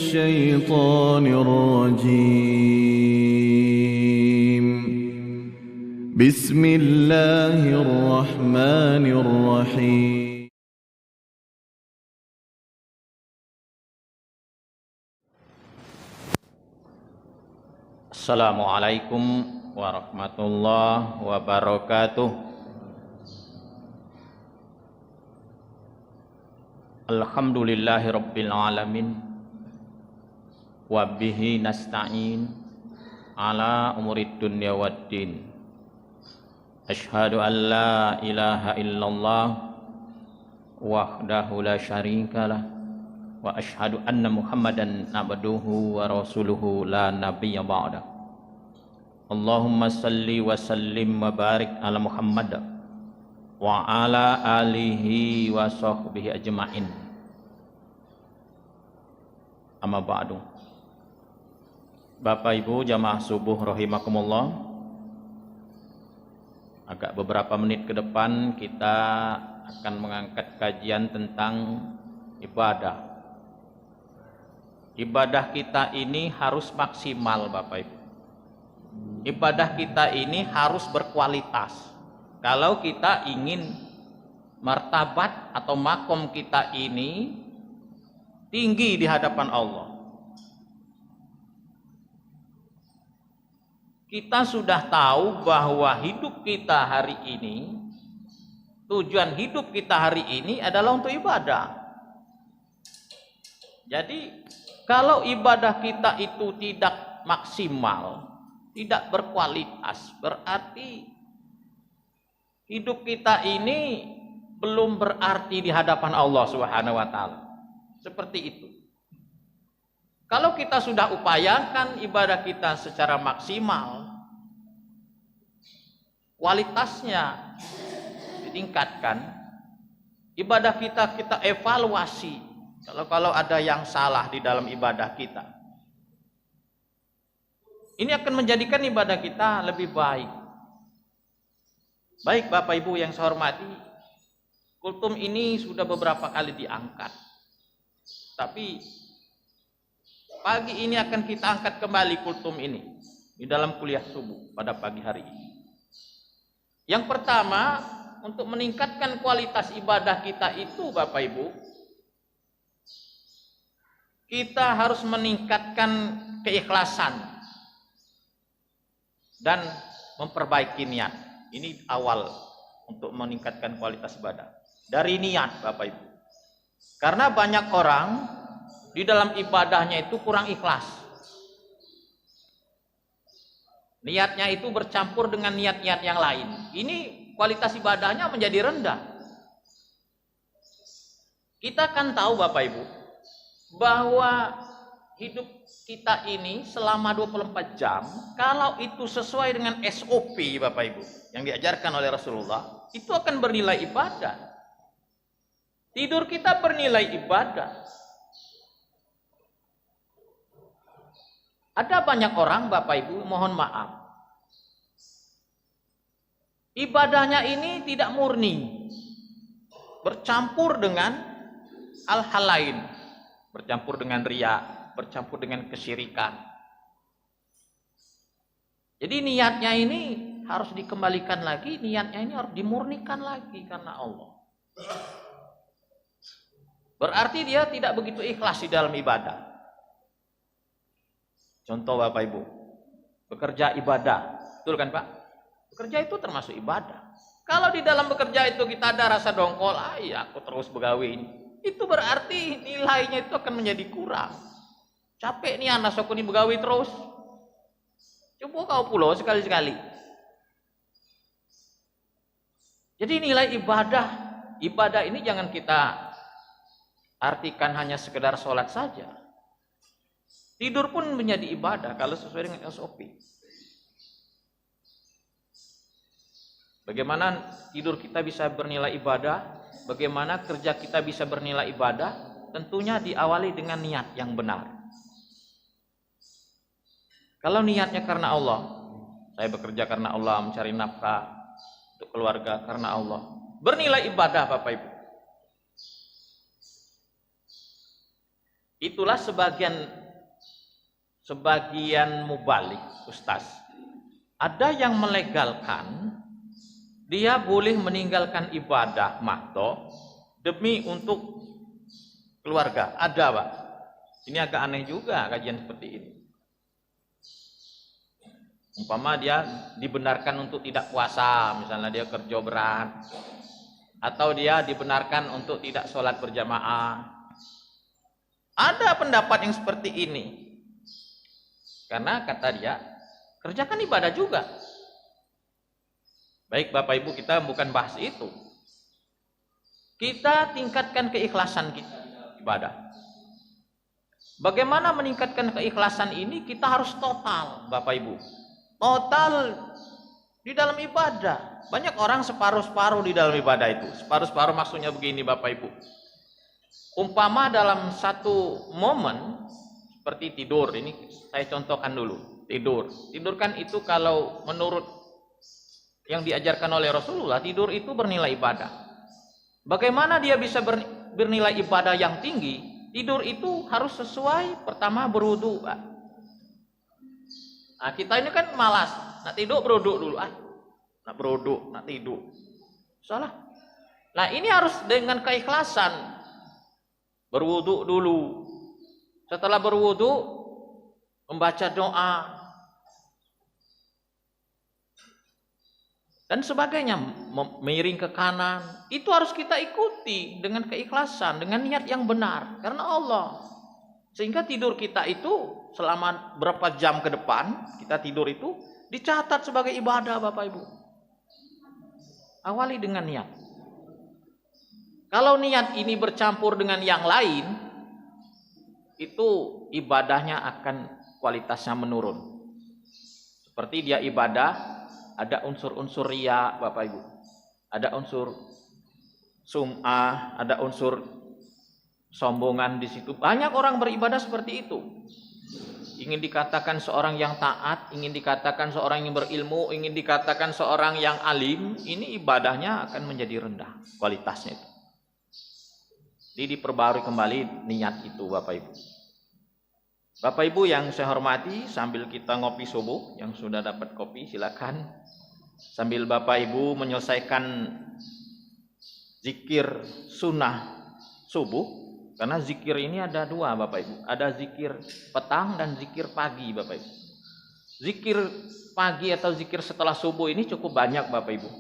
الشيطان الرجيم. بسم الله الرحمن الرحيم. Assalamualaikum warahmatullahi wabarakatuh. Alhamdulillahi rabbil alamin. Wabihi nasta'in ala umurid dunya waddin. Ashhadu an la ilaha illallah wahdahu la syarikalah, wa ashhadu anna muhammadan abduhu wa rasuluhu la nabiyya ba'da. Allahumma salli wa sallim wa barik ala Muhammad wa ala alihi wa sahbihi ajma'in. Amma ba'du. Bapak Ibu jamaah subuh rahimakumullah, agak beberapa menit ke depan kita akan mengangkat kajian tentang ibadah. Ibadah kita ini harus maksimal Bapak Ibu. Ibadah kita ini harus berkualitas. Kalau kita ingin martabat atau makom kita ini tinggi di hadapan Allah. Kita sudah tahu bahwa hidup kita hari ini, tujuan hidup kita hari ini adalah untuk ibadah. Jadi kalau ibadah kita itu tidak maksimal, tidak berkualitas, berarti hidup kita ini belum berarti di hadapan Allah Subhanahu wa taala. Seperti itu. Kalau kita sudah upayakan ibadah kita secara maksimal, kualitasnya ditingkatkan, ibadah kita evaluasi. Kalau ada yang salah di dalam ibadah kita, ini akan menjadikan ibadah kita lebih baik. Baik Bapak Ibu yang saya hormati, kultum ini sudah beberapa kali diangkat. Tapi pagi ini akan kita angkat kembali kultum ini di dalam kuliah subuh pada pagi hari ini. Yang pertama, untuk meningkatkan kualitas ibadah kita itu Bapak Ibu, kita harus meningkatkan keikhlasan dan memperbaiki niat. Ini awal untuk meningkatkan kualitas ibadah. Dari niat Bapak Ibu. Karena banyak orang di dalam ibadahnya itu kurang ikhlas. Niatnya itu bercampur dengan niat-niat yang lain. Ini kualitas ibadahnya menjadi rendah. Kita kan tahu Bapak Ibu bahwa hidup kita ini selama 24 jam, kalau itu sesuai dengan SOP Bapak Ibu yang diajarkan oleh Rasulullah, itu akan bernilai ibadah. Tidur kita bernilai ibadah. Ada banyak orang Bapak Ibu, mohon maaf, ibadahnya ini tidak murni, bercampur dengan hal-hal lain, bercampur dengan riya, bercampur dengan kesyirikan. Jadi niatnya ini harus dikembalikan lagi, niatnya ini harus dimurnikan lagi karena Allah. Berarti dia tidak begitu ikhlas di dalam ibadah. Contoh Bapak Ibu, bekerja ibadah, betul kan Pak? Bekerja itu termasuk ibadah. Kalau di dalam bekerja itu kita ada rasa dongkol, ya aku terus begawe ini, itu berarti nilainya itu akan menjadi kurang. Capek nih anak aku ini begawe terus. Coba kau pulau sekali-sekali. Jadi nilai ibadah ini jangan kita artikan hanya sekedar sholat saja. Tidur pun menjadi ibadah kalau sesuai dengan SOP. Bagaimana tidur kita bisa bernilai ibadah? Bagaimana kerja kita bisa bernilai ibadah? Tentunya diawali dengan niat yang benar. Kalau niatnya karena Allah, saya bekerja karena Allah, mencari nafkah untuk keluarga karena Allah, bernilai ibadah Bapak Ibu. Itulah sebagian mubalik, Ustaz. Ada yang melegalkan dia boleh meninggalkan ibadah mahdoh demi untuk keluarga. Ada, Pak. Ini agak aneh juga kajian seperti ini. Umpama dia dibenarkan untuk tidak puasa, misalnya dia kerja berat, atau dia dibenarkan untuk tidak sholat berjamaah. Ada pendapat yang seperti ini. Karena kata dia, kerjakan ibadah juga. Baik Bapak Ibu, kita bukan bahas itu. Kita tingkatkan keikhlasan kita ibadah. Bagaimana meningkatkan keikhlasan ini? Kita harus total, Bapak Ibu. Total di dalam ibadah. Banyak orang separuh-separuh di dalam ibadah itu. Separuh-separuh maksudnya begini Bapak Ibu. Umpama dalam satu momen seperti tidur, ini saya contohkan dulu. Tidur kan itu kalau menurut yang diajarkan oleh Rasulullah, tidur itu bernilai ibadah. Bagaimana dia bisa bernilai ibadah yang tinggi? Tidur itu harus sesuai, pertama berwudu, Pak. Nah, kita ini kan malas, nak tidur berwudu dulu, nak berwudu, nak tidur. Salah. Nah, ini harus dengan keikhlasan. Berwudu dulu. Setelah berwudu, membaca doa dan sebagainya, miring ke kanan. Itu harus kita ikuti dengan keikhlasan, dengan niat yang benar karena Allah. Sehingga tidur kita itu selama berapa jam ke depan kita tidur itu dicatat sebagai ibadah, Bapak Ibu. Awali dengan niat. Kalau niat ini bercampur dengan yang lain, itu ibadahnya akan kualitasnya menurun. Seperti dia ibadah ada unsur-unsur riya, Bapak Ibu. Ada unsur sum'ah, ada unsur sombongan di situ. Banyak orang beribadah seperti itu. Ingin dikatakan seorang yang taat, ingin dikatakan seorang yang berilmu, ingin dikatakan seorang yang alim, ini ibadahnya akan menjadi rendah kualitasnya itu. Jadi diperbarui kembali niat itu, Bapak Ibu. Bapak Ibu yang saya hormati, sambil kita ngopi subuh, yang sudah dapat kopi silakan. Sambil Bapak Ibu menyelesaikan zikir sunnah subuh, karena zikir ini ada dua Bapak Ibu. Ada zikir petang dan zikir pagi Bapak Ibu. Zikir pagi atau zikir setelah subuh ini cukup banyak Bapak Ibu.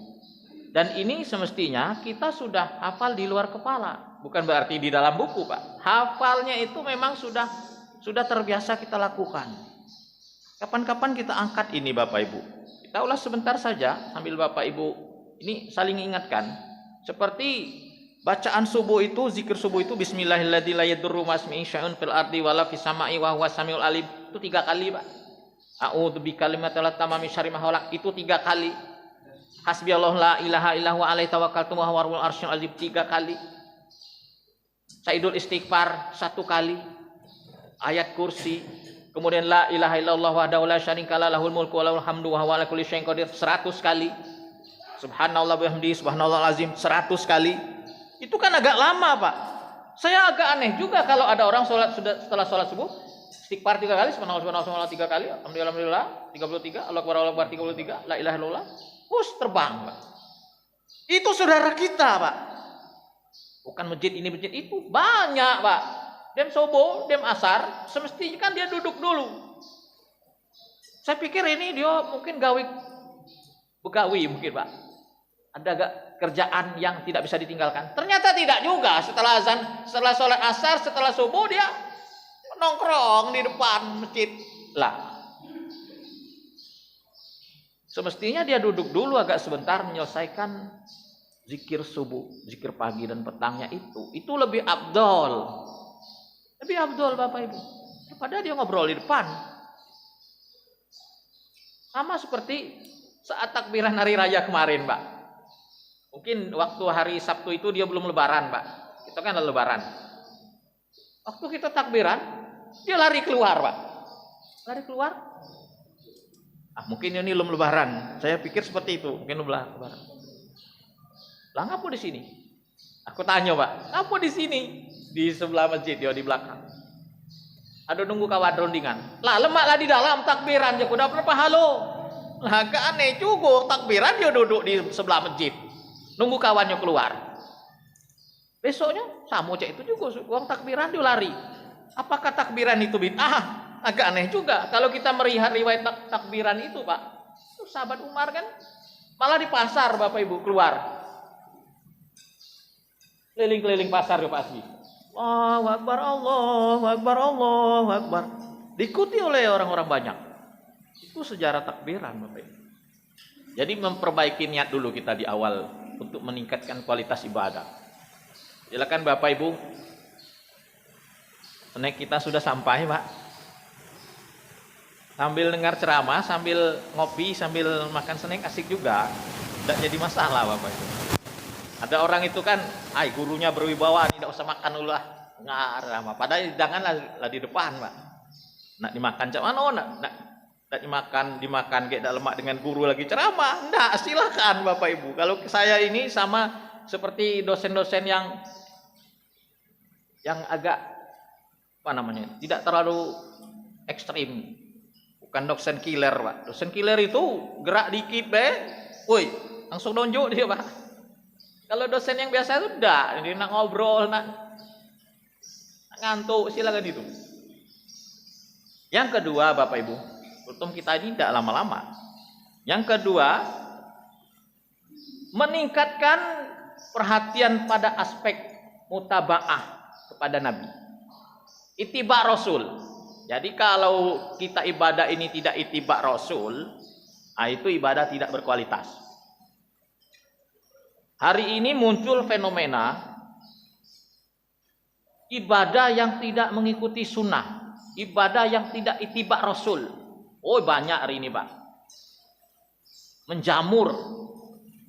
Dan ini semestinya kita sudah hafal di luar kepala. Bukan berarti di dalam buku Pak. Hafalnya itu memang sudah terbiasa kita lakukan. Kapan-kapan kita angkat ini Bapak Ibu. Kita ulas sebentar saja sambil Bapak Ibu ini saling ingatkan. Seperti bacaan subuh itu, zikir subuh itu bismillahirrahmanirrahim la yadurru ma'asmi'i syai'un fil ardi wala fis sama'i wa huwas samiul alim. Itu 3 kali, Pak. A'udzu bikalimatil tammami syarri ma khalaq itu 3 kali. Hasbiyallahu la ilaha illa huwa alaihi tawakkaltu wa huwa rabbul arsyil azim 3 kali. Saidul istighfar 1 kali. Ayat kursi, kemudian la ilaha illallah wahdahu la syarikalah lahul mulku wa lahul hamdu wa huwa ala kulli syai'in qadir 100 kali. Subhanallah bihamdihi subhanallahal azim 100 kali. Itu kan agak lama, Pak. Saya agak aneh juga kalau ada orang setelah sholat subuh istighfar 3 kali, subhanallah 3 kali, alhamdulillah 33, Allahu akbar 33, la ilaha illallah. Terbang, Pak. Itu saudara kita, Pak. Bukan masjid ini, masjid itu. Banyak, Pak. Dem subuh, dem asar, semestinya kan dia duduk dulu. Saya pikir ini dia mungkin begawi mungkin, Pak. Ada gak kerjaan yang tidak bisa ditinggalkan? Ternyata tidak juga. Setelah azan, setelah sholat asar, setelah subuh dia nongkrong di depan masjid. Lah, semestinya dia duduk dulu agak sebentar menyelesaikan zikir subuh, zikir pagi dan petangnya itu. Itu lebih afdol. Lebih afdol Bapak Ibu. Daripada dia ngobrol di depan. Sama seperti saat takbiran hari raya kemarin, Pak. Mungkin waktu hari Sabtu itu dia belum lebaran, Pak. Itu kan lebaran. Waktu kita takbiran, dia lari keluar, Pak. Lari keluar. Mungkin ini belum lebaran. Saya pikir seperti itu. Mungkin belum lebaran. Lah ngapa di sini? Aku tanya, Pak. Ngapa di sini? Di sebelah masjid, dia di belakang. Ada nunggu kawan rondingan. Lah lemak lah di dalam takbiran je kuda berapa halo. Lah agak aneh juga takbiran dia duduk di sebelah masjid. Nunggu kawannya keluar. Besoknya sama cek itu juga uang takbiran dia lari. Apakah takbiran itu bid'ah? Agak aneh juga. Kalau kita melihat riwayat takbiran itu, Pak. Itu sahabat Umar kan malah di pasar Bapak Ibu keluar. Keliling-keliling pasar ya Pak Asbi. Allahu Akbar, Allahu Akbar, Allahu Akbar. Diikuti oleh orang-orang banyak. Itu sejarah takbiran Bapak Ibu. Jadi memperbaiki niat dulu kita di awal untuk meningkatkan kualitas ibadah. Silakan Bapak Ibu. Snack kita sudah sampai Pak. Sambil dengar ceramah, sambil ngopi, sambil makan snack asik juga. Tidak jadi masalah Bapak Ibu. Ada orang itu kan, gurunya berwibawa, tidak usah makan dulu lah. Nggak, padahal janganlah di depan, Pak. Nak dimakan cak mana? Nak dimakan kayak lemak dengan guru lagi ceramah. Nggak, silakan Bapak Ibu. Kalau saya ini sama seperti dosen-dosen yang agak apa namanya? Tidak terlalu ekstrim. Bukan dosen killer, Pak. Dosen killer itu gerak dikit, woi, langsung nonjok dia, Pak. Kalau dosen yang biasa itu udah, dia nak ngobrol, nak ngantuk, silakan itu. Yang kedua, Bapak Ibu, kultum kita ini tidak lama-lama. Yang kedua, meningkatkan perhatian pada aspek mutabaah kepada Nabi. Ittiba Rasul. Jadi kalau kita ibadah ini tidak ittiba Rasul, itu ibadah tidak berkualitas. Hari ini muncul fenomena ibadah yang tidak mengikuti sunnah, ibadah yang tidak ittiba Rasul. Oh banyak hari ini Pak. Menjamur.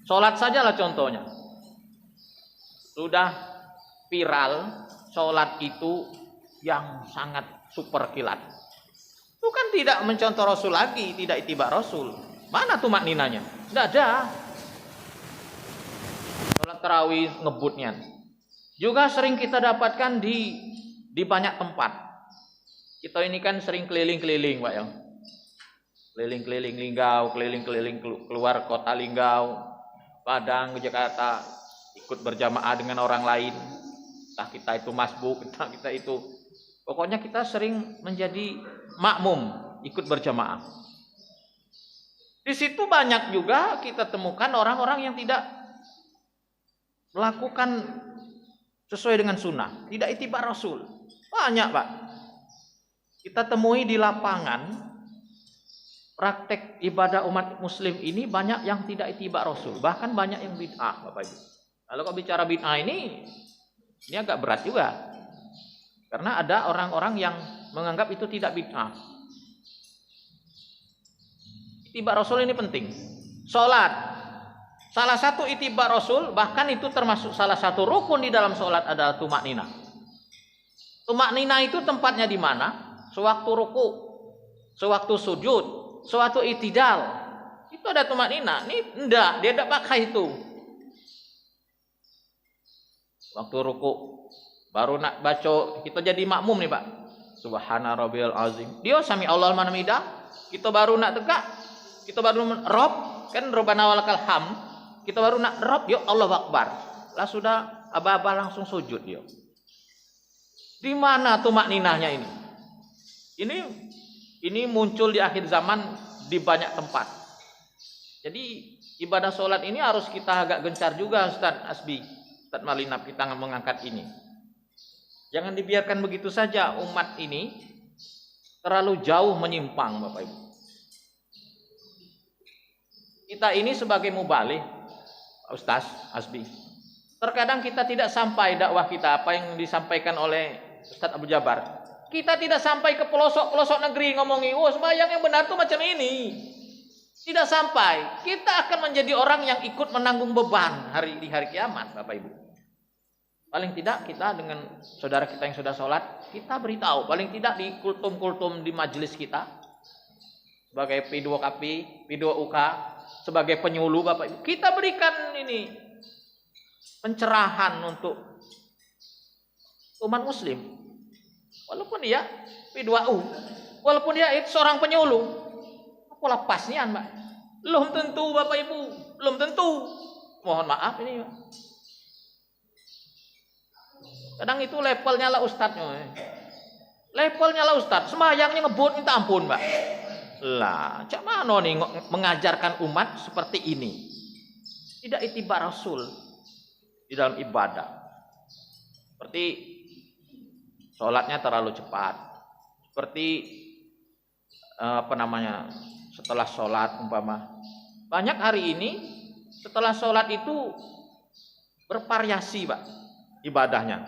Sholat sajalah contohnya. Sudah viral sholat itu yang sangat super kilat. Itu kan tidak mencontoh Rasul lagi, tidak ittiba Rasul. Mana tuh makninanya? Tidak ada. Sholat tarawih ngebutnya. Juga sering kita dapatkan di banyak tempat. Kita ini kan sering keliling-keliling, Pak ya. Keliling-keliling Linggau, keliling-keliling keluar kota Linggau, Padang, Jakarta, ikut berjamaah dengan orang lain. Entah kita itu masbuk, entah kita itu. Pokoknya kita sering menjadi makmum, ikut berjamaah. Di situ banyak juga kita temukan orang-orang yang tidak melakukan sesuai dengan sunnah, tidak ittiba Rasul. Banyak Pak. Kita temui di lapangan praktek ibadah umat muslim ini banyak yang tidak ittiba Rasul, bahkan banyak yang bid'ah Bapak Ibu. Kalau kau bicara bid'ah ini agak berat juga. Karena ada orang-orang yang menganggap itu tidak bid'ah. Ittiba Rasul ini penting. Salat. Salah satu ittiba Rasul, bahkan itu termasuk salah satu rukun di dalam salat adalah tumakninah. Tumakninah itu tempatnya di mana? Sewaktu ruku, sewaktu sujud, sewaktu i'tidal. Itu ada tumakninah. Ini enggak, dia tidak pakai itu. Waktu ruku baru nak baca, kita jadi makmum nih Pak. Subhana rabbiyal azim. Dia sami Allahu liman hamidah. Kita baru nak tegak, kita baru rob, kan robbana walakal hamd. Kita baru nak rob, yuk Allahu akbar. Lah sudah aba-aba langsung sujud dia. Di mana tuh makninahnya ini? Ini muncul di akhir zaman di banyak tempat. Jadi ibadah sholat ini harus kita agak gencar juga Ustaz Asbi, Ustaz Malinap, kita mengangkat ini. Jangan dibiarkan begitu saja umat ini terlalu jauh menyimpang Bapak Ibu. Kita ini sebagai mubalih, Ustaz Asbi, terkadang kita tidak sampai dakwah kita apa yang disampaikan oleh Ustaz Abu Jabar. Kita tidak sampai ke pelosok-pelosok negeri ngomongi, oh sembahyang yang benar tuh macam ini. Tidak sampai. Kita akan menjadi orang yang ikut menanggung beban di hari kiamat, Bapak Ibu. Paling tidak kita dengan saudara kita yang sudah sholat, kita beritahu. Paling tidak di kultum-kultum di majelis kita, sebagai P2KP, P2UK, sebagai penyuluh Bapak Ibu, kita berikan ini pencerahan untuk umat muslim. Walaupun dia P2U, walaupun dia itu seorang penyuluh, apa pasnya Mbak? Belum tentu Bapak Ibu, belum tentu. Mohon maaf ini Mbak. Kadang itu levelnya lah ustadznya. Levelnya lah ustadz, sembahyangnya ngebut minta ampun Mbak. Lah, cak mana nih mengajarkan umat seperti ini? Tidak ittiba Rasul di dalam ibadah. Seperti sholatnya terlalu cepat. Seperti setelah sholat umpama. Banyak hari ini setelah sholat itu bervariasi Pak ibadahnya.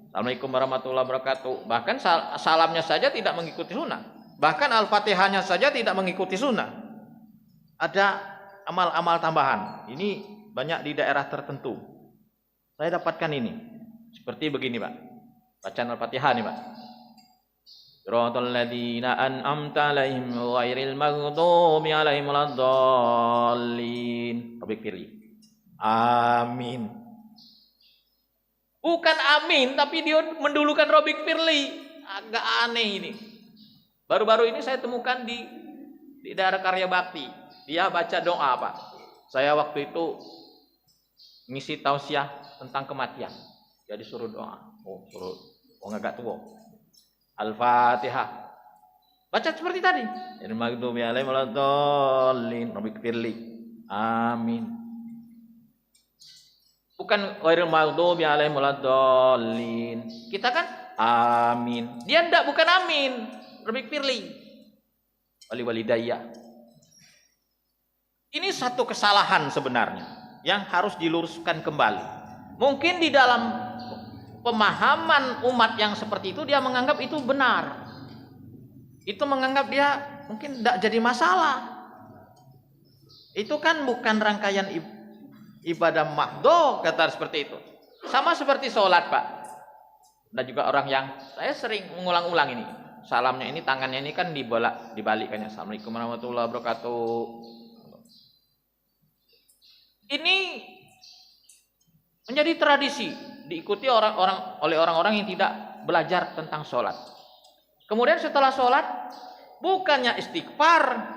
Assalamualaikum warahmatullahi wabarakatuh. Bahkan salamnya saja tidak mengikuti sunnah. Bahkan Al-Fatihahnya saja tidak mengikuti sunnah. Ada amal-amal tambahan. Ini banyak di daerah tertentu. Saya dapatkan ini. Seperti begini Pak. Bacaan Al-Fatihah nih Pak. Siratal ladzina an'amta 'alaihim ghairil maghdubi 'alaihim waladdallin. Rabbi firli. Amin. Bukan amin, tapi dia mendulukan Robik Firly. Agak aneh ini. Baru-baru ini saya temukan di daerah Karya Bakti. Dia baca doa Pak. Saya waktu itu ngisi tausiah tentang kematian. Dia disuruh doa. Suruh agak tua. Al-Fatihah. Baca seperti tadi. Al-Maghdubi 'alaihim waladdallin. Robik Firly. Amin. Bukan ghairil maghdubi 'alaihim waladdallin. Kita kan amin. Dia enggak, bukan amin. Rabbi firli wali walidayya. Ini satu kesalahan sebenarnya yang harus diluruskan kembali. Mungkin di dalam pemahaman umat yang seperti itu dia menganggap itu benar. Itu menganggap dia mungkin enggak jadi masalah. Itu kan bukan rangkaian ibadah mahdoh, kata seperti itu. Sama seperti sholat Pak. Dan juga orang yang saya sering mengulang-ulang ini. Salamnya ini, tangannya ini kan dibalikkannya. Assalamualaikum warahmatullahi wabarakatuh. Ini menjadi tradisi diikuti oleh orang-orang yang tidak belajar tentang sholat. Kemudian setelah sholat bukannya istighfar,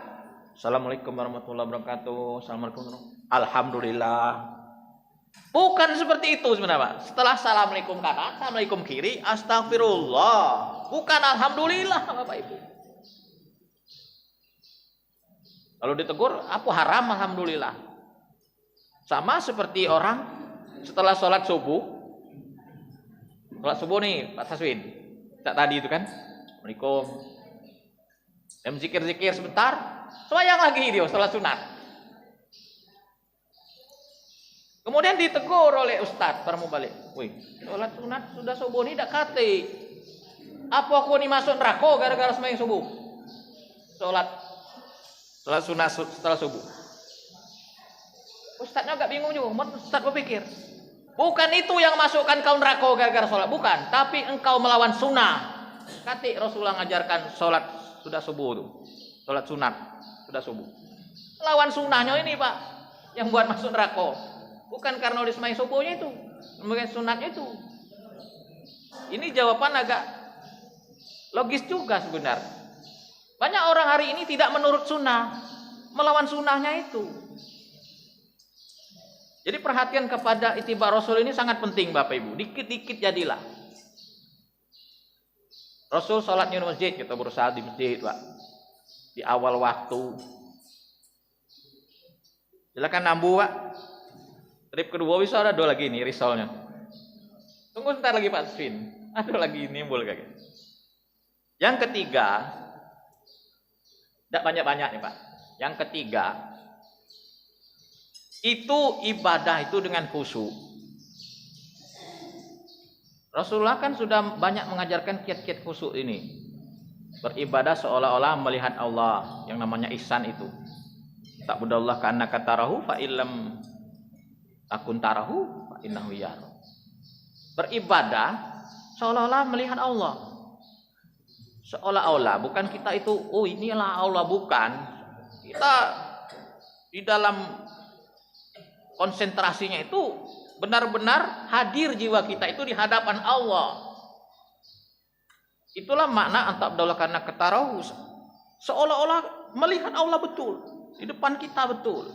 Assalamualaikum warahmatullahi wabarakatuh. Assalamualaikum. Alhamdulillah. Bukan seperti itu sebenarnya Pak. Setelah assalamualaikum kanan, assalamualaikum kiri, astagfirullah. Bukan alhamdulillah Bapak Ibu. Kalau ditegur, apa haram alhamdulillah. Sama seperti orang setelah sholat subuh. Sholat subuh nih Pak Taswin. Tadi itu kan. Assalamualaikum. Dan zikir-zikir sebentar. Sembahyang lagi dia setelah sunat. Kemudian ditegur oleh ustaz baru mau balik. Wih, sholat sunat sudah subuh ini tidak kate. Apa aku ini masuk neraka gara-gara sembahyang subuh? Sholat sunat setelah subuh. Ustaznya agak bingung juga. Ustaz berpikir, bukan itu yang masukkan kau neraka gara-gara sholat, bukan. Tapi engkau melawan sunnah. Kate Rasulullah ngajarkan sholat sudah subuh itu. Sholat sunat sudah subuh. Lawan sunnahnya ini Pak yang buat masuk neraka. Bukan karena udah sembahyang subuhnya itu, mungkin sunatnya itu. Ini jawaban agak logis juga sebenarnya. Banyak orang hari ini tidak menurut sunnah, melawan sunnahnya itu. Jadi perhatian kepada ittiba Rasul ini sangat penting Bapak Ibu. Dikit-dikit jadilah. Rasul sholatnya di masjid, kita berusaha di masjid Pak. Di awal waktu. Silakan nambu Pak. Trip kedua bisa ada lagi nih risolnya. Tunggu sebentar lagi Pak Swin. Ada lagi nimbul kayak. Yang ketiga, tidak banyak-banyak nih Pak. Yang ketiga, itu ibadah itu dengan khusyuk. Rasulullah kan sudah banyak mengajarkan kiat-kiat khusyuk ini. Beribadah seolah-olah melihat Allah, yang namanya ihsan itu. Ta'budallah ka'annaka tarahu fa illam takun tarahu fa innahu yara. Beribadah seolah-olah melihat Allah. Seolah-olah, bukan kita itu, oh inilah Allah, bukan. Kita di dalam konsentrasinya itu benar-benar hadir jiwa kita itu di hadapan Allah. Itulah makna anta abdallah karena ketarahu. Seolah-olah melihat Allah betul di depan kita betul.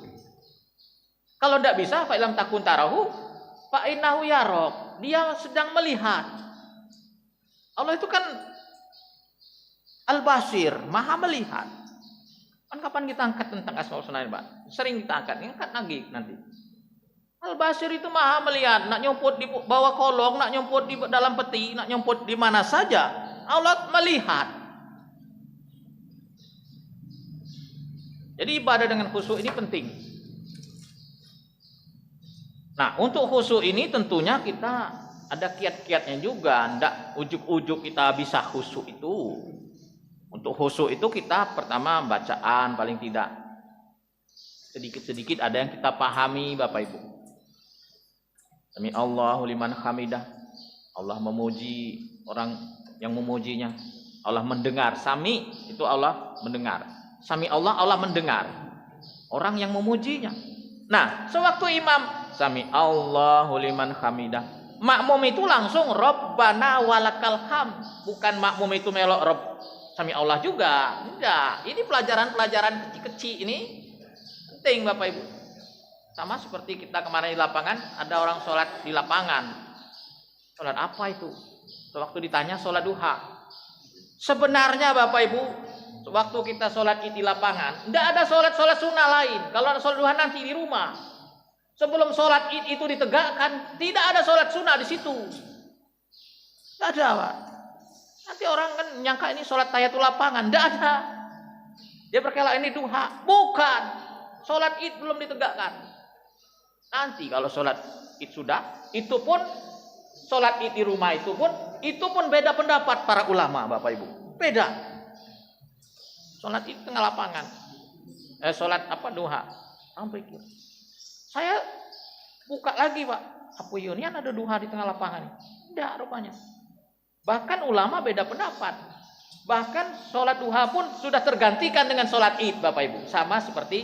Kalau tidak bisa, fa ilam takun tarahu, fa innahu yarok. Dia sedang melihat. Allah itu kan Al-Basir, Maha melihat. Kan kapan kita angkat tentang Asmaul Husna, Pak? Sering kita angkat, angkat lagi nanti. Al-Basir itu Maha melihat, nak nyumput di bawah kolong, nak nyumput di dalam peti, nak nyumput di mana saja, Allah melihat. Jadi ibadah dengan khusyuk ini penting. Nah, untuk khusyuk ini tentunya kita ada kiat-kiatnya juga. Ndak ujuk-ujuk kita bisa khusyuk itu. Untuk khusyuk itu kita pertama bacaan paling tidak. Sedikit-sedikit ada yang kita pahami Bapak Ibu. Sami Allahu liman hamidah. Allah memuji orang yang memujinya. Allah mendengar. Sami itu Allah mendengar. Sami Allah, Allah mendengar orang yang memujinya. Nah, sewaktu imam sami Allahu liman hamidah, makmum itu langsung Rabbana walakal ham. Bukan makmum itu melok Rabb sami Allah juga. Enggak. Ini pelajaran-pelajaran kecil-kecil ini penting Bapak Ibu. Sama seperti kita kemarin di lapangan, ada orang sholat di lapangan. Sholat apa itu? Sewaktu ditanya sholat duha. Sebenarnya Bapak Ibu, waktu kita sholat id di lapangan, tidak ada sholat sunnah lain. Kalau ada sholat duha nanti di rumah. Sebelum sholat id itu ditegakkan, tidak ada sholat sunnah di situ. Tidak ada, Pak. Nanti orang kan nyangka ini sholat tahiyatul lapangan. Tidak ada. Dia berkala ini duha. Bukan. Sholat id belum ditegakkan. Nanti kalau sholat id sudah, itu pun sholat id di rumah itu pun beda pendapat para ulama, Bapak Ibu. Beda. Sholat id tengah lapangan. Sholat apa duha. Sampai kira. Saya buka lagi Pak. Apa ini ada duha di tengah lapangan? Tidak rupanya. Bahkan ulama beda pendapat. Bahkan sholat duha pun sudah tergantikan dengan sholat id Bapak Ibu. Sama seperti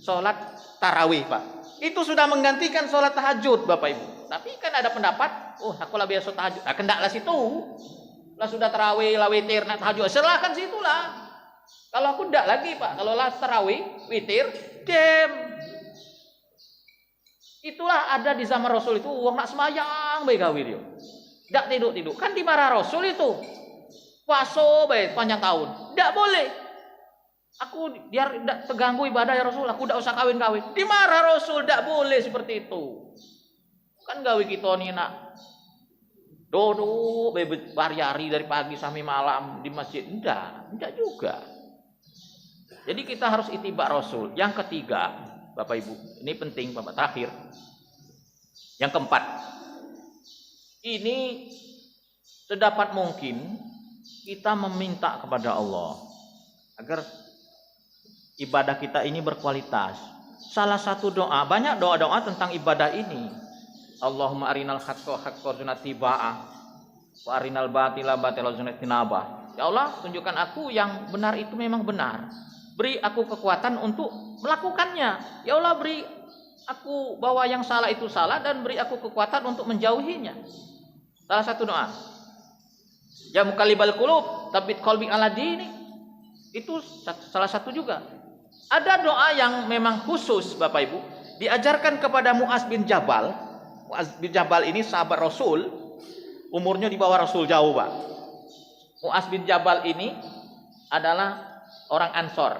sholat tarawih Pak. Itu sudah menggantikan sholat tahajud Bapak Ibu. Tapi kan ada pendapat, aku lah biasa tahajud. Nah, kendaklah situ. Lah sudah tarawih, lah witir, nak tahajud. Silahkan situlah. Kalau aku tidak lagi Pak. Kalau lah tarawih, witir, dem. Itulah ada di zaman Rasul itu. Wong nak semayang baik gawe dia. Tidak tidur. Kan dimarah Rasul itu. Puasa baik panjang tahun. Tidak boleh. Aku biar tidak terganggu ibadah ya Rasul. Aku tidak usah kawin-kawin. Dimarah Rasul. Tidak boleh seperti itu. Kan gawe kita nih nak. Dodo berhari-hari dari pagi sampai malam di masjid. Tidak juga. Jadi kita harus ittiba Rasul. Yang ketiga, Bapak Ibu, ini penting Bapak, terakhir. Yang keempat, ini sedapat mungkin kita meminta kepada Allah agar ibadah kita ini berkualitas. Salah satu doa, banyak doa-doa tentang ibadah ini. Allahumma arinal haqqa haqqa warzuqnatiba'ah wa arinal batila batila warzuqnatinabah. Ya Allah, tunjukkan aku yang benar itu memang benar. Beri aku kekuatan untuk melakukannya. Ya Allah, beri aku bahwa yang salah itu salah dan beri aku kekuatan untuk menjauhinya. Salah satu doa. Ya muqallibal qulub, tsabbit qalbi ala dini. Itu salah satu juga. Ada doa yang memang khusus Bapak Ibu, diajarkan kepada Mu'az bin Jabal. Mu'az bin Jabal ini sahabat Rasul, umurnya di bawah Rasul jauh, Pak. Mu'az bin Jabal ini adalah orang Ansor.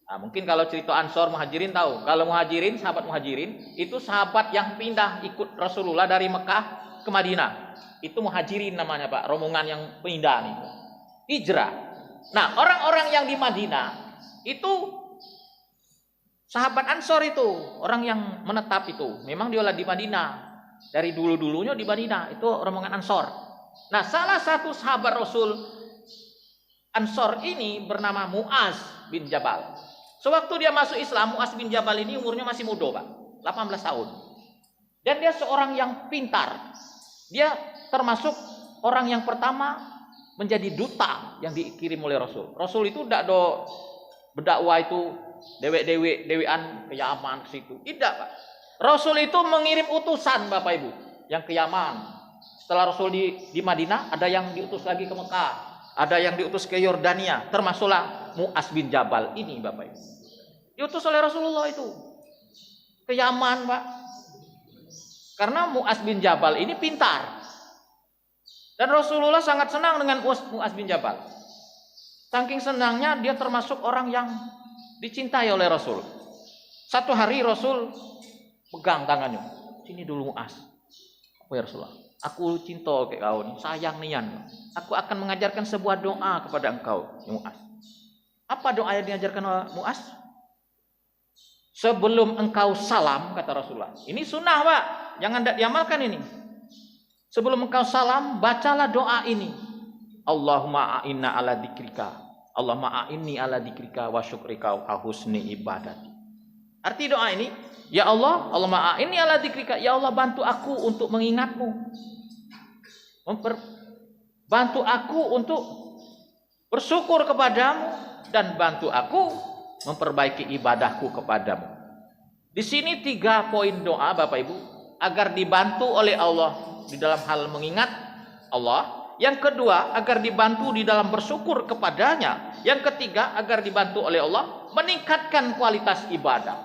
Nah, mungkin kalau cerita Ansor Muhajirin tahu. Kalau Muhajirin, sahabat Muhajirin itu sahabat yang pindah ikut Rasulullah dari Mekah ke Madinah. Itu Muhajirin namanya Pak, rombongan yang pindah nih. Hijrah. Nah, orang-orang yang di Madinah itu sahabat Ansor itu, orang yang menetap itu. Memang dia di Madinah. Dari dulu-dulunya di Madinah, itu rombongan Ansor. Nah, salah satu sahabat Rasul Ansor ini bernama Mu'az bin Jabal. Sewaktu dia masuk Islam, Mu'az bin Jabal ini umurnya masih muda, Pak. 18 tahun. Dan dia seorang yang pintar. Dia termasuk orang yang pertama menjadi duta yang dikirim oleh Rasul. Rasul itu tidak do berdakwah itu dewean ke Yaman ke situ. Tidak, Pak. Rasul itu mengirim utusan Bapak Ibu yang ke Yaman. Setelah Rasul di Madinah, ada yang diutus lagi ke Mekah, ada yang diutus ke Yordania, termasuklah Mu'az bin Jabal ini, Bapak Ibu. Diutus oleh Rasulullah itu ke Yaman, Pak. Karena Mu'az bin Jabal ini pintar. Dan Rasulullah sangat senang dengan Mu'az bin Jabal. Saking senangnya dia termasuk orang yang dicintai oleh Rasul. Satu hari Rasul pegang tangannya. Sini dulu Mu'az. Oh ya Rasulullah, aku cinta kayak kau nih, sayang nian. Aku akan mengajarkan sebuah doa kepada engkau, ya Mu'az. Apa doa yang diajarkan Mu'az? Sebelum engkau salam, kata Rasulullah. Ini sunnah, Pak. Jangan diamalkan ini. Sebelum engkau salam, bacalah doa ini. Allahumma a'inna ala dzikrika. Allahumma a'inni ala dzikrika wa syukrika wa husni ibadati. Arti doa ini, ya Allah, Allahumma a'inni ala dzikrika. Ya Allah, bantu aku untuk mengingatmu. Bantu aku untuk bersyukur kepadamu dan bantu aku memperbaiki ibadahku kepadamu. Di sini 3 poin doa, Bapak Ibu, agar dibantu oleh Allah di dalam hal mengingat Allah. Yang kedua, agar dibantu di dalam bersyukur kepadanya. Yang ketiga, agar dibantu oleh Allah meningkatkan kualitas ibadah.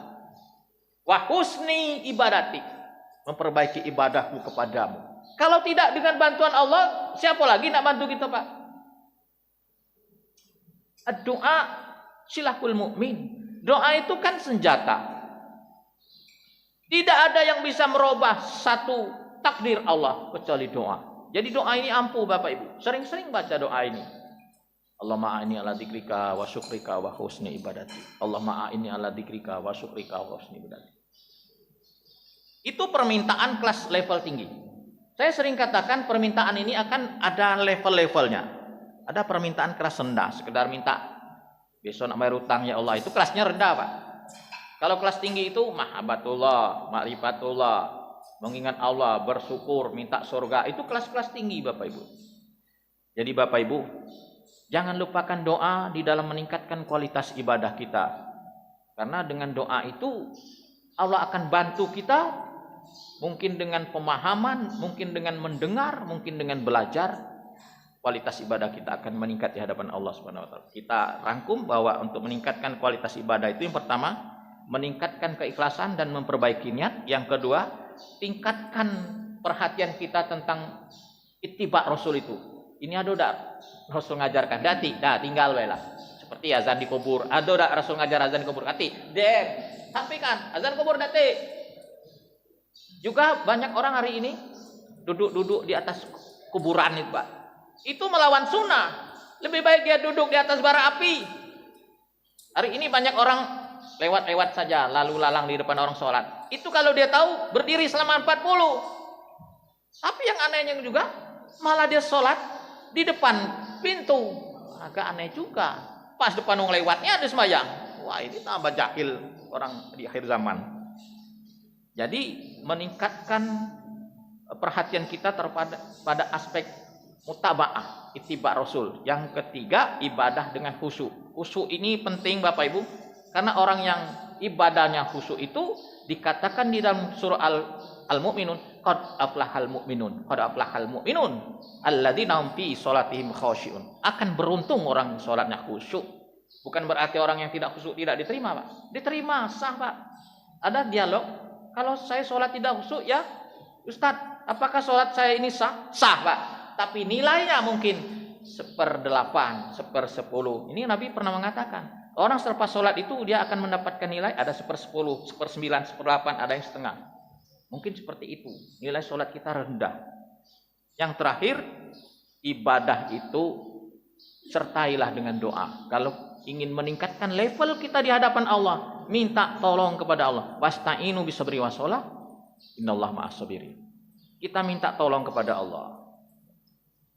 Wa husni ibadati, memperbaiki ibadahku kepadamu. Kalau tidak dengan bantuan Allah, siapa lagi nak bantu kita, Pak? Doa silahul mu'min. Doa itu kan senjata. Tidak ada yang bisa merubah satu takdir Allah kecuali doa. Jadi doa ini ampuh, Bapak Ibu. Sering-sering baca doa ini. Allahumma a'inni ala dzikrika wa syukrika wa husni ibadati. Allahumma a'inni ala dzikrika wa syukrika wa husni ibadati. Itu permintaan kelas level tinggi. Saya sering katakan permintaan ini akan ada level-levelnya. Ada permintaan kelas rendah, sekedar minta besok nak bayar utang ya Allah, itu kelasnya rendah, Pak. Kalau kelas tinggi itu mahabbatullah, ma'rifatullah, mengingat Allah, bersyukur, minta surga, itu kelas-kelas tinggi, Bapak Ibu. Jadi Bapak Ibu, jangan lupakan doa di dalam meningkatkan kualitas ibadah kita. Karena dengan doa itu Allah akan bantu kita, mungkin dengan pemahaman, mungkin dengan mendengar, mungkin dengan belajar. Kualitas ibadah kita akan meningkat di hadapan Allah Subhanahu wa taala. Kita rangkum bahwa untuk meningkatkan kualitas ibadah itu yang pertama, meningkatkan keikhlasan dan memperbaiki niat. Yang kedua, tingkatkan perhatian kita tentang ittiba Rasul itu. Ini ada dak Rasul ngajarkan dati, tinggal bae lah. Seperti azan di kubur, ada dak Rasul ngajar azan di kubur kati. Sampaikan azan kubur dati. Juga banyak orang hari ini duduk-duduk di atas kuburan itu, Pak. Itu melawan sunnah. Lebih baik dia duduk di atas bara api. Hari ini banyak orang lewat-lewat saja, lalu lalang di depan orang sholat. Itu kalau dia tahu berdiri selama 40. Tapi yang anehnya juga, malah dia sholat di depan pintu. Agak aneh juga. Pas depan orang lewatnya ada sembahyang. Wah, ini tambah jahil orang di akhir zaman. Jadi meningkatkan perhatian kita pada aspek mutaba'ah, ittiba Rasul. Yang ketiga, ibadah dengan khusyuk. Khusyuk ini penting, Bapak Ibu, karena orang yang ibadahnya khusyuk itu dikatakan di dalam surah Al-Mu'minun, qad aflahal mu'minun, qad aflahal mu'minun alladzina hum fi sholatihim khashi'un. Akan beruntung orang sholatnya khusyuk. Bukan berarti orang yang tidak khusyuk tidak diterima, Pak. Diterima, sah, Pak. Ada dialog, kalau saya sholat tidak khusyuk, ya Ustadz, apakah sholat saya ini sah? Sah, Pak. Tapi nilainya mungkin 1/8, 1/10. Ini Nabi pernah mengatakan, orang selepas sholat itu dia akan mendapatkan nilai ada 1/10, 1/9, 1/8, ada yang setengah. Mungkin seperti itu. Nilai sholat kita rendah. Yang terakhir, ibadah itu sertailah dengan doa. Kalau ingin meningkatkan level kita di hadapan Allah, minta tolong kepada Allah. Wasta'inu bisabri wassalah, innallaha ma'as sabirin. Kita minta tolong kepada Allah.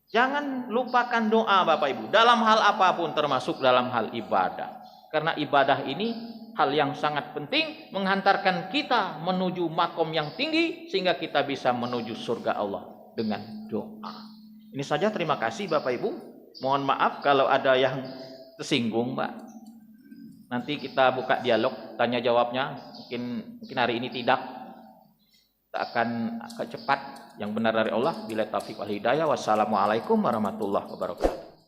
Jangan lupakan doa, Bapak Ibu, dalam hal apapun, termasuk dalam hal ibadah. Karena ibadah ini hal yang sangat penting, menghantarkan kita menuju makom yang tinggi, sehingga kita bisa menuju surga Allah dengan doa. Ini saja, terima kasih Bapak Ibu. Mohon maaf kalau ada yang tersinggung, Pak. Nanti kita buka dialog, tanya jawabnya. Mungkin hari ini tidak. kita akan cepat yang benar dari Allah. Bila taufiq wal hidayah. Wassalamualaikum warahmatullahi wabarakatuh.